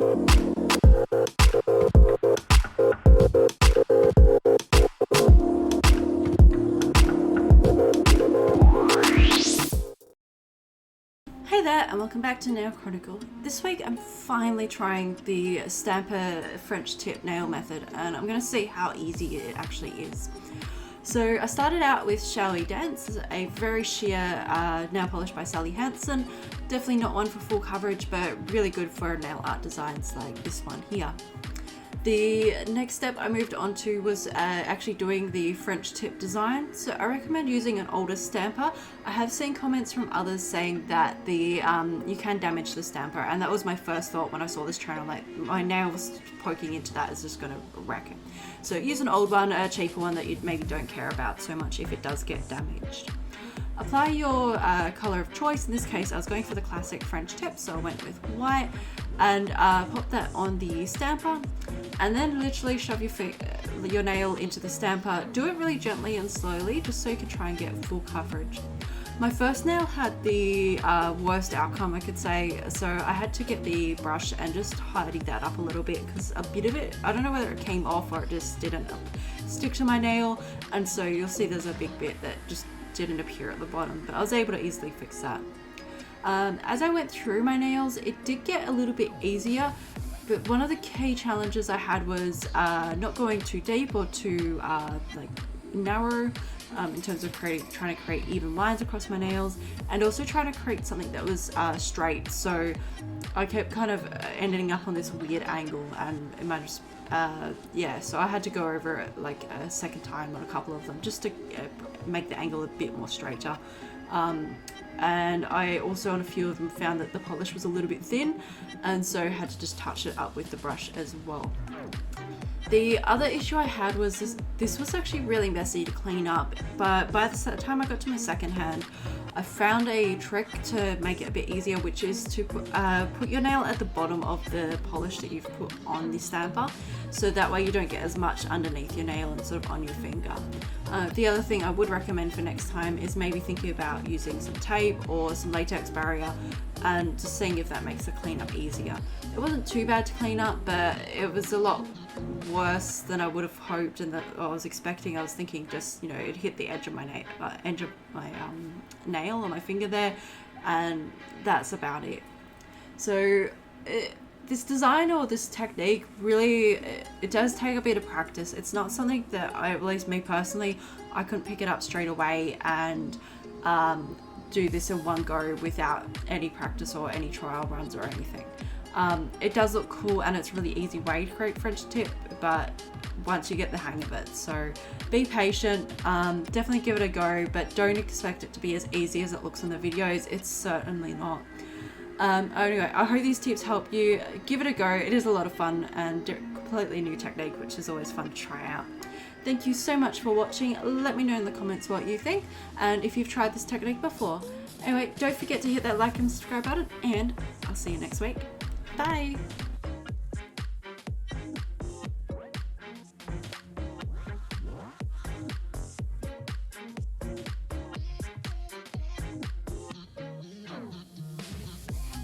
Hey there and welcome back to Nail Chronicle. This week I'm finally trying the Stamper French tip nail method and I'm going to see how easy it actually is. So I started out with Shall We Dance, a very sheer nail polish by Sally Hansen. Definitely not one for full coverage, but really good for nail art designs like this one here. The next step I moved on to was actually doing the French tip design. So I recommend using an older stamper. I have seen comments from others saying that the you can damage the stamper, and that was my first thought when I saw this channel. Like, my nail was poking into that is just going to wreck it. So use an old one, a cheaper one that you maybe don't care about so much if it does get damaged. Apply your color of choice. In this case I was going for the classic French tip, so I went with white, and pop that on the stamper, and then literally shove your nail into the stamper. Do it really gently and slowly just so you can try and get full coverage. My first nail had the worst outcome, I could say, so I had to get the brush and just tidy that up a little bit because a bit of it, I don't know whether it came off or it just didn't stick to my nail, and so you'll see there's a big bit that just didn't appear at the bottom, but I was able to easily fix that. As I went through my nails, it did get a little bit easier, but one of the key challenges I had was not going too deep or too like narrow in terms of trying to create even lines across my nails, and also trying to create something that was straight. So I kept kind of ending up on this weird angle, and it might just yeah, so I had to go over it like a second time on a couple of them just to make the angle a bit more straighter. And I also on a few of them found that the polish was a little bit thin, and so had to just touch it up with the brush as well. The other issue I had was this was actually really messy to clean up, but by the time I got to my second hand, I found a trick to make it a bit easier, which is to put your nail at the bottom of the polish that you've put on the stamper, so that way you don't get as much underneath your nail and sort of on your finger. The other thing I would recommend for next time is maybe thinking about using some tape or some latex barrier and just seeing if that makes the cleanup easier. It wasn't too bad to clean up, but it was a lot worse than I would have hoped and that I was expecting. I was thinking just, you know, it hit the edge of my nail on my finger there, and that's about it. So this design or this technique really, it does take a bit of practice. It's not something that at least me personally, I couldn't pick it up straight away and do this in one go without any practice or any trial runs or anything. It does look cool and it's a really easy way to create French tip, but once you get the hang of it, so be patient. Definitely give it a go, but don't expect it to be as easy as it looks in the videos. It's certainly not. Anyway, I hope these tips help you. Give it a go. It is a lot of fun and a completely new technique, which is always fun to try out. Thank you so much for watching. Let me know in the comments what you think and if you've tried this technique before. Anyway, don't forget to hit that like and subscribe button, and I'll see you next week. Bye!